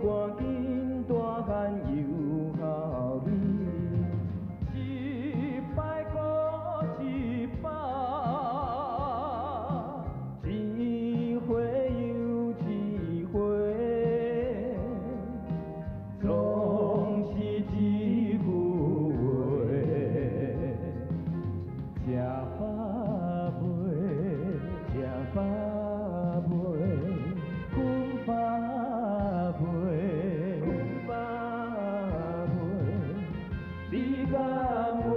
赶紧大汉又效美，一摆过一摆，一回又一回，总是一句话，吃饱未，吃饱未，困饱未，困饱未，你敢有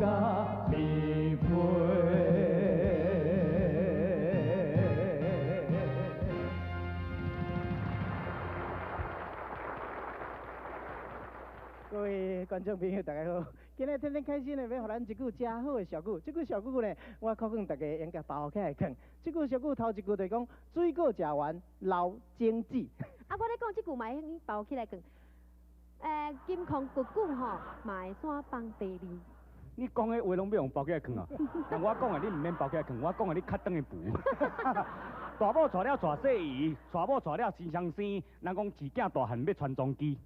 甲面皮？各位观众朋友，大家好！今日天天开心的，要互咱一句真好的俗语。这句俗语呢，我考劝大家应该包起来看。这句俗语头一句就是讲，水果食完流精子。啊，我咧讲这句嘛，应包起来讲。金矿骨骨吼，嘛会山崩地裂。你讲的话拢要用包起来藏啊？但我讲的你唔免包起来藏，我讲的你较长的步。大某娶了娶细姨，娶某娶了新相生，人讲饲囝大汉要传宗基。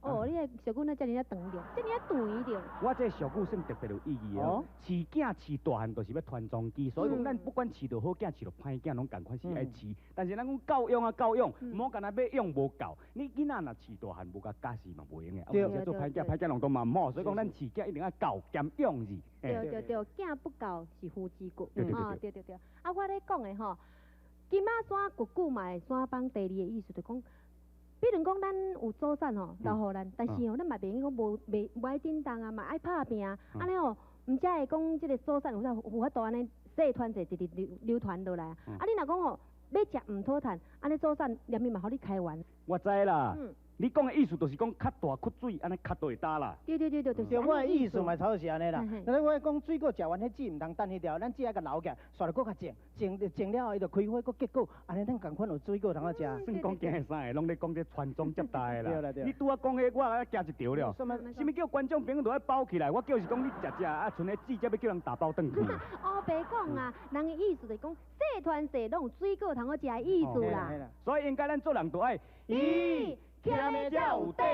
哦，你个俗语那遮尔啊长着，遮尔啊长着。我这俗语算特别有意义哦。饲囝饲大汉，就是要传宗基，所以讲咱不管饲到好囝，饲到歹囝，拢共款是爱饲。但是咱讲教养啊教养，唔好干那要养无够。你囡仔若饲大汉，无甲教示嘛袂用的。对。而且做歹囝，歹囝拢都嘛唔好，所以讲咱饲囝一定要教兼养字。对，囝不教是夫之过。对。啊，我咧讲的吼。金仔山骨骨嘛会山崩地裂的意思，就讲，比如讲咱有祖产吼留互咱，但是吼咱嘛袂用讲无爱叮当啊，嘛爱拍拼啊，安尼吼，唔才会讲即个祖产有法度安尼细传者直直流传落来啊。啊，你若讲吼要食唔讨趁，安尼祖产连面嘛互你开完。我知啦。你讲的意思就是讲较大缺水，安尼较都会打啦。对，对，我的意思嘛，差不多是安尼啦。但是我讲水果食完，迄籽唔通等迄条，咱只要甲留起来，刷得搁较静了后，伊就开花搁结果，安尼咱共款有水果通好食。算讲今日三个拢咧讲这传宗接代的啦。对。你拄仔讲迄，我还加一条了。什么叫观众朋友都要包起来？我叫是讲你食啊，剩的籽才要叫人打包转去。哦，白讲啊，人的意思就是讲细传细拢有水果通好食的意思啦。所以应该咱做人都爱。咦。听的才有底。